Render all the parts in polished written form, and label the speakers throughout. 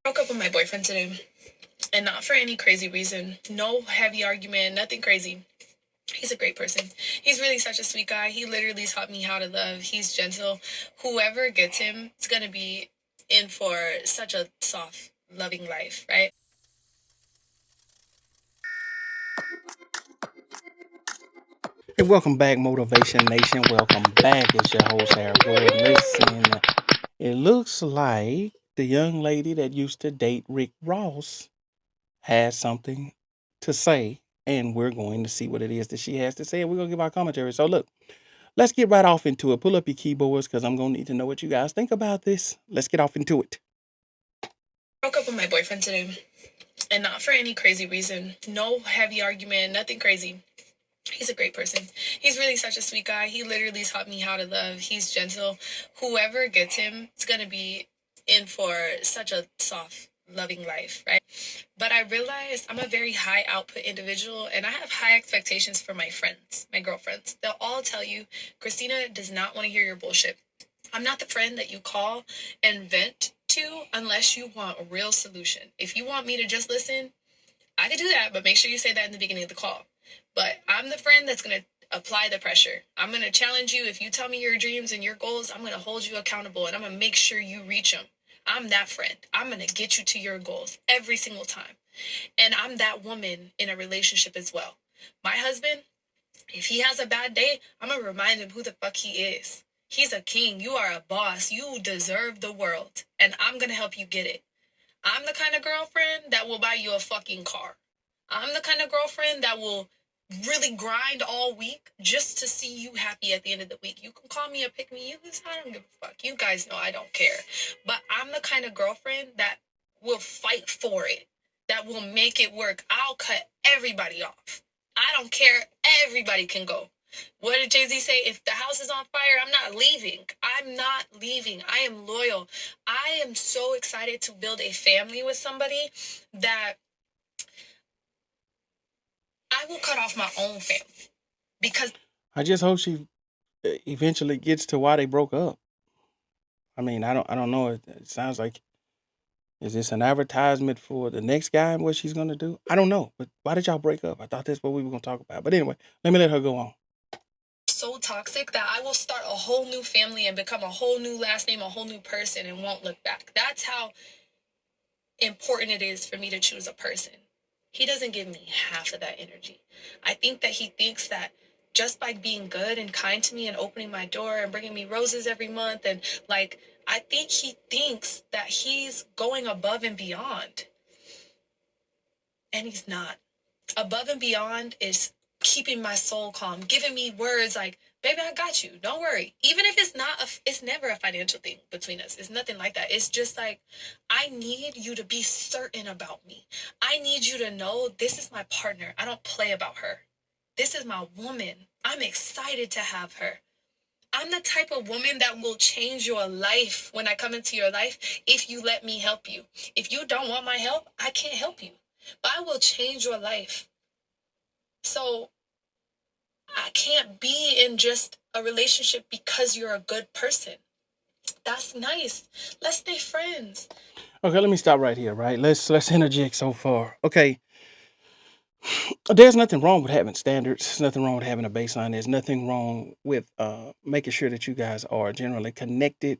Speaker 1: Broke up with my boyfriend today, and not for any crazy reason. No heavy argument, nothing crazy. He's a great person. He's really such a sweet guy. He literally taught me how to love. He's gentle. Whoever gets him is going to be in for such a soft, loving life, right?
Speaker 2: Hey, welcome back, Motivation Nation. Welcome back. It's your host, Air Gordon. Listen, it looks like the young lady that used to date Rick Ross has something to say, and we're going to see what it is that she has to say, and we're going to give our commentary. So, look, let's get right off into it. Pull up your keyboards because I'm going to need to know what you guys think about this. Let's get off into it.
Speaker 1: Broke up with my boyfriend today, and not for any crazy reason. No heavy argument, nothing crazy. He's a great person. He's really such a sweet guy. He literally taught me how to love. He's gentle. Whoever gets him is going to be in for such a soft, loving life, right? But I realized I'm a very high output individual and I have high expectations for my friends, my girlfriends. They'll all tell you, Christina does not want to hear your bullshit. I'm not the friend that you call and vent to unless you want a real solution. If you want me to just listen, I could do that, but make sure you say that in the beginning of the call. But I'm the friend that's going to apply the pressure. I'm going to challenge you. If you tell me your dreams and your goals, I'm going to hold you accountable and I'm going to make sure you reach them. I'm that friend. I'm going to get you to your goals every single time. And I'm that woman in a relationship as well. My husband, if he has a bad day, I'm going to remind him who the fuck he is. He's a king. You are a boss. You deserve the world. And I'm going to help you get it. I'm the kind of girlfriend that will buy you a fucking car. I'm the kind of girlfriend that will really grind all week just to see you happy at the end of the week. You can call me a pick me. I don't give a fuck. You guys know I don't care. But I'm the kind of girlfriend that will fight for it, that will make it work. I'll cut everybody off. I don't care. Everybody can go. What did Jay-Z say? If the house is on fire, I'm not leaving. I'm not leaving. I am loyal. I am so excited to build a family with somebody that I will cut off my own family because
Speaker 2: I just hope she eventually gets to why they broke up. I mean, I don't know. It sounds like, is this an advertisement for the next guy and what she's gonna do? I don't know. But why did y'all break up? I thought that's what we were gonna talk about. But anyway, let me let her go on.
Speaker 1: so toxic that I will start a whole new family and become a whole new last name, a whole new person and won't look back. That's how important it is for me to choose a person. He doesn't give me half of that energy. I think that he thinks that just by being good and kind to me and opening my door and bringing me roses every month and like I think he thinks that he's going above and beyond. And he's not. Above and beyond is keeping my soul calm, giving me words like, baby, I got you. Don't worry. Even if it's not, it's never a financial thing between us. It's nothing like that. It's just like, I need you to be certain about me. I need you to know this is my partner. I don't play about her. This is my woman. I'm excited to have her. I'm the type of woman that will change your life when I come into your life if you let me help you. If you don't want my help, I can't help you. But I will change your life. So I can't be in just a relationship because you're a good person. That's nice. Let's stay friends.
Speaker 2: Okay, let me stop right here. Right, let's interject so far. Okay, there's nothing wrong with having standards. There's nothing wrong with having a baseline. There's nothing wrong with making sure that you guys are generally connected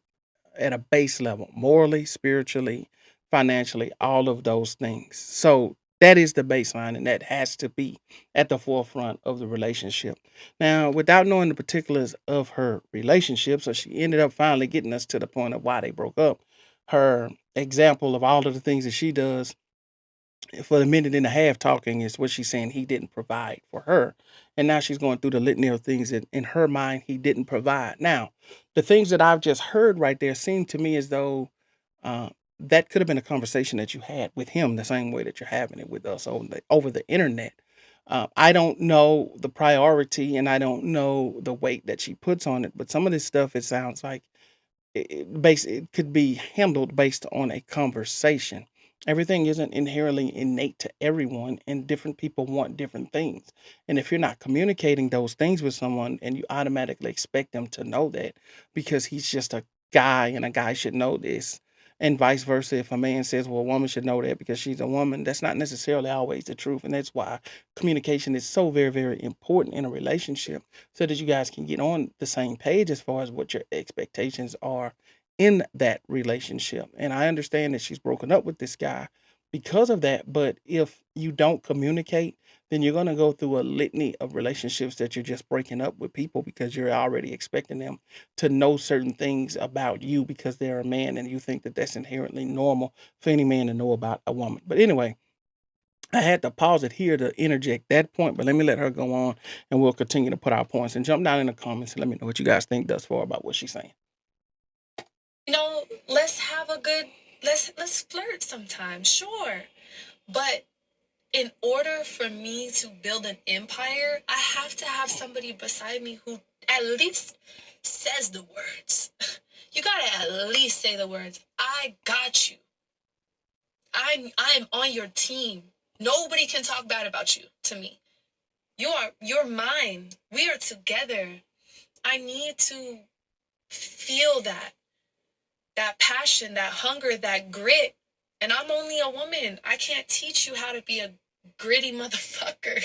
Speaker 2: at a base level, morally, spiritually, financially, all of those things. So that is the baseline, and that has to be at the forefront of the relationship. Now, without knowing the particulars of her relationship, so she ended up finally getting us to the point of why they broke up. Her example of all of the things that she does for the minute and a half talking is what she's saying he didn't provide for her. And now she's going through the litany of things that in her mind he didn't provide. Now, the things that I've just heard right there seem to me as though that could have been a conversation that you had with him the same way that you're having it with us over the internet. I don't know the priority and I don't know the weight that she puts on it, but some of this stuff it sounds like it could be handled based on a conversation. Everything isn't inherently innate to everyone, and different people want different things. And if you're not communicating those things with someone and you automatically expect them to know that because he's just a guy and a guy should know this, And vice versa. If a man says, well, a woman should know that because she's a woman, that's not necessarily always the truth. And that's why communication is so very, very important in a relationship, so that you guys can get on the same page as far as what your expectations are in that relationship. And I understand that she's broken up with this guy because of that. But if you don't communicate, then you're going to go through a litany of relationships that you're just breaking up with people because you're already expecting them to know certain things about you because they're a man, and you think that that's inherently normal for any man to know about a woman. But anyway, I had to pause it here to interject that point, but let me let her go on, and we'll continue to put our points, and jump down in the comments and let me know what you guys think thus far about what she's saying.
Speaker 1: Let's have a good let's flirt sometime, sure. But in order for me to build an empire, I have to have somebody beside me who at least says the words. You gotta at least say the words. I got you. I'm on your team. Nobody can talk bad about you to me. You're mine. We are together. I need to feel that passion, that hunger, that grit. And I'm only a woman. I can't teach you how to be a gritty motherfucker.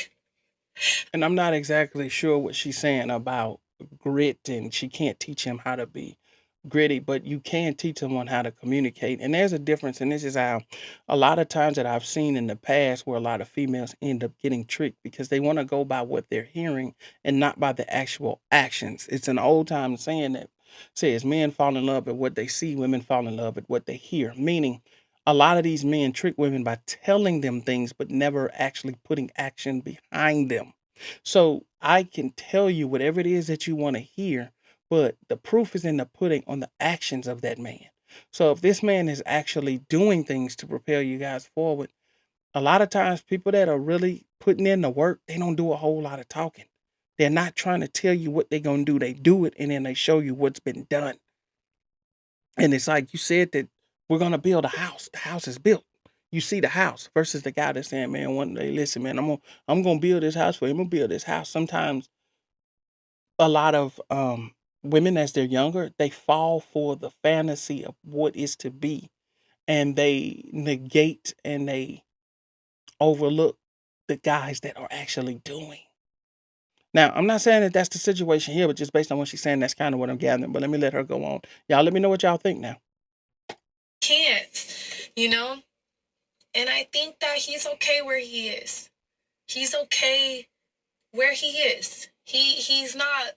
Speaker 2: And I'm not exactly sure what she's saying about grit, and she can't teach him how to be gritty, but you can teach someone how to communicate. And there's a difference, and this is how a lot of times that I've seen in the past where a lot of females end up getting tricked because they want to go by what they're hearing and not by the actual actions. It's an old time saying that says men fall in love at what they see, women fall in love at what they hear, meaning a lot of these men trick women by telling them things but never actually putting action behind them. So I can tell you whatever it is that you want to hear, but the proof is in the pudding on the actions of that man. So if this man is actually doing things to propel you guys forward, a lot of times people that are really putting in the work, they don't do a whole lot of talking. They're not trying to tell you what they're going to do. They do it, and then they show you what's been done. And it's like you said that we're gonna build a house. The house is built. You see the house versus the guy that's saying, "Man, one day, listen, man, I'm gonna build this house for you. I'm gonna build this house." Sometimes a lot of women, as they're younger, they fall for the fantasy of what is to be, and they negate and they overlook the guys that are actually doing. Now, I'm not saying that that's the situation here, but just based on what she's saying, that's kind of what I'm gathering. But let me let her go on. Y'all, let me know what y'all think now.
Speaker 1: Can't, you know? And I think that he's okay where he is. He's okay where he is. He's not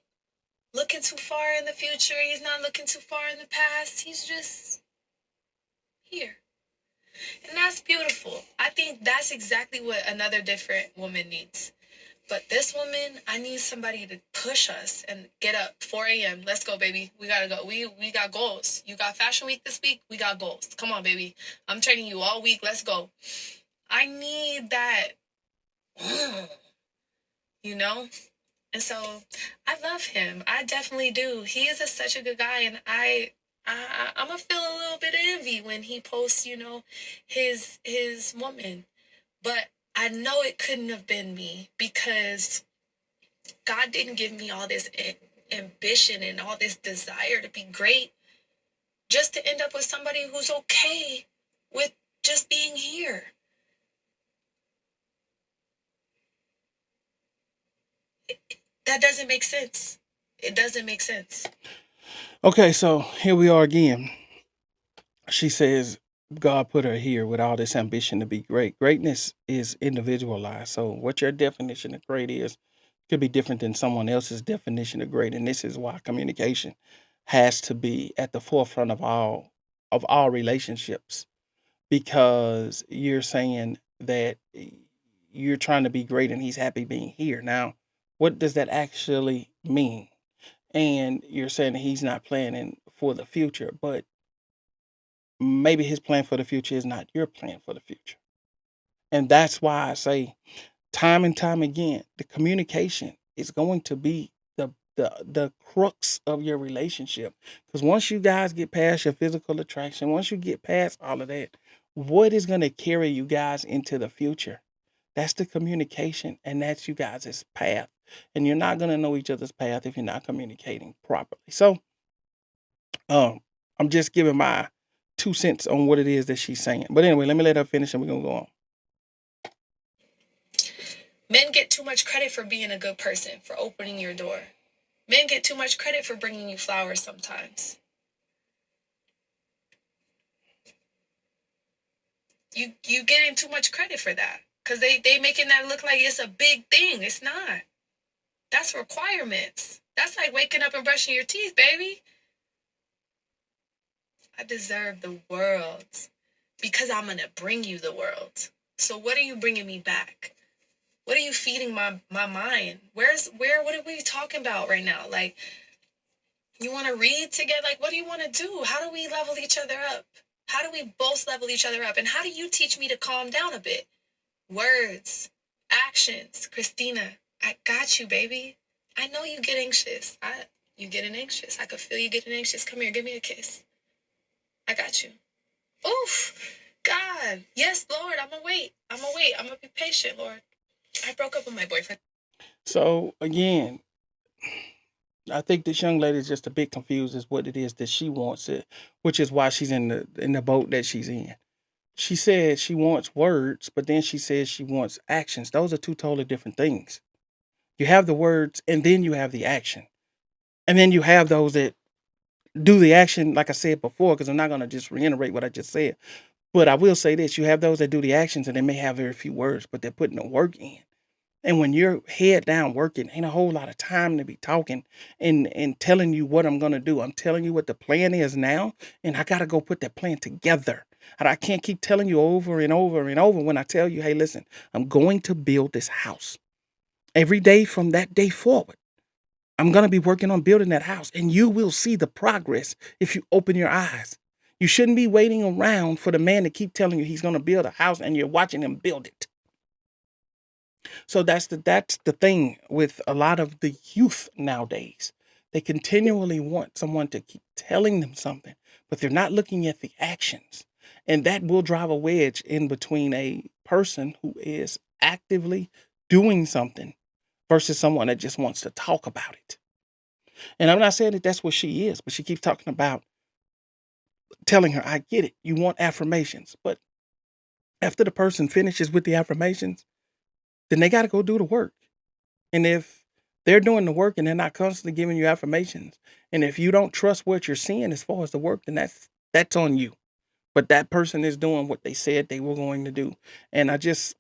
Speaker 1: looking too far in the future. He's not looking too far in the past. He's just here. And that's beautiful. I think that's exactly what another different woman needs. But this woman, I need somebody to push us and get up 4 a.m. Let's go, baby. We gotta go. We got goals. You got fashion week this week. We got goals. Come on, baby. I'm training you all week. Let's go. I need that, you know? And so I love him. I definitely do. He is such a good guy, and I'm gonna feel a little bit of envy when he posts, his woman. But I know it couldn't have been me because God didn't give me all this ambition and all this desire to be great just to end up with somebody who's okay with just being here. That doesn't make sense. It doesn't make sense.
Speaker 2: Okay, so here we are again. She says God put her here with all this ambition to be great. Greatness is individualized. So what your definition of great is could be different than someone else's definition of great. And this is why communication has to be at the forefront of all relationships, because you're saying that you're trying to be great and he's happy being here. Now, what does that actually mean? And you're saying that he's not planning for the future, but maybe his plan for the future is not your plan for the future. And that's why I say time and time again, the communication is going to be the crux of your relationship. Because once you guys get past your physical attraction, once you get past all of that, what is going to carry you guys into the future? That's the communication, and that's you guys' path. And you're not going to know each other's path if you're not communicating properly. So, I'm just giving my 2 cents on what it is that she's saying. But anyway, let me let her finish and we're going to go on.
Speaker 1: Men get too much credit for being a good person, for opening your door. Men get too much credit for bringing you flowers sometimes. You getting too much credit for that. Because they making that look like it's a big thing. It's not. That's requirements. That's like waking up and brushing your teeth, baby. I deserve the world because I'm going to bring you the world. So what are you bringing me back? What are you feeding my mind? What are we talking about right now? Like, you want to read together? Like, what do you want to do? How do we level each other up? How do we both level each other up? And how do you teach me to calm down a bit? Words, actions. Christina, I got you, baby. I know you get anxious. You getting anxious. I could feel you getting anxious. Come here, give me a kiss. I got you. Oof, God. Yes, Lord, I'm going to wait. I'm going to be patient, Lord. I broke up with my boyfriend.
Speaker 2: So, again, I think this young lady is just a bit confused as what it is that she wants, which is why she's in the boat that she's in. She said she wants words, but then she says she wants actions. Those are two totally different things. You have the words and then you have the action. And then you have those that do the action, like I said before, because I'm not going to just reiterate what I just said. But I will say this, you have those that do the actions and they may have very few words, but they're putting the work in. And when you're head down working, ain't a whole lot of time to be talking and telling you what I'm going to do. I'm telling you what the plan is now, and I got to go put that plan together. And I can't keep telling you over and over and over when I tell you, hey, listen, I'm going to build this house. Every day from that day forward, I'm going to be working on building that house, and you will see the progress if you open your eyes. You shouldn't be waiting around for the man to keep telling you he's going to build a house and you're watching him build it. So that's the thing with a lot of the youth nowadays. They continually want someone to keep telling them something, but they're not looking at the actions. And that will drive a wedge in between a person who is actively doing something versus someone that just wants to talk about it. And I'm not saying that that's what she is, but she keeps talking about telling her, I get it. You want affirmations. But after the person finishes with the affirmations, then they got to go do the work. And if they're doing the work and they're not constantly giving you affirmations, and if you don't trust what you're seeing as far as the work, then that's on you. But that person is doing what they said they were going to do. And I just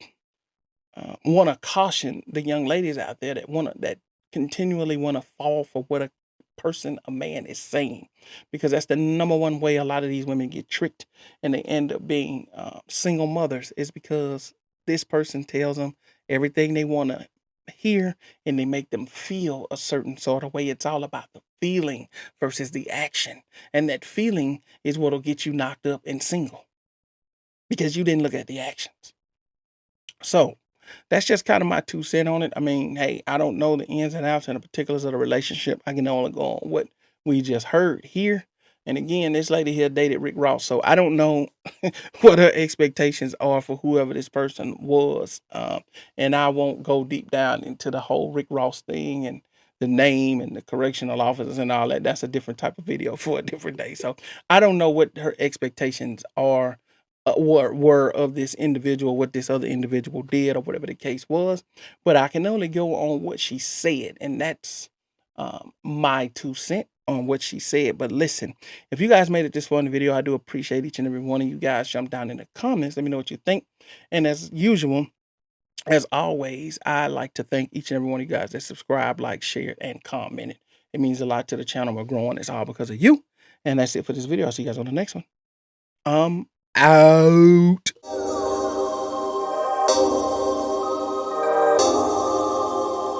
Speaker 2: want to caution the young ladies out there that continually want to fall for what a man is saying, because that's the number one way a lot of these women get tricked and they end up being single mothers, is because this person tells them everything they want to hear and they make them feel a certain sort of way. It's all about the feeling versus the action, and that feeling is what'll get you knocked up and single because you didn't look at the actions. So that's just kind of my 2 cents on it. I mean, hey, I don't know the ins and outs and the particulars of the relationship. I can only go on what we just heard here. And again, this lady here dated Rick Ross, so I don't know what her expectations are for whoever this person was. And I won't go deep down into the whole Rick Ross thing and the name and the correctional officers and all that. That's a different type of video for a different day. So I don't know what her expectations are, were of this individual, what this other individual did, or whatever the case was. But I can only go on what she said, and that's my 2 cents on what she said. But listen, if you guys made it this far in the video, I do appreciate each and every one of you guys. Jump down in the comments, let me know what you think. And as usual, as always, I like to thank each and every one of you guys that subscribe, like, share, and commented. It means a lot to the channel. We're growing. It's all because of you. And that's it for this video. I'll see you guys on the next one. Out.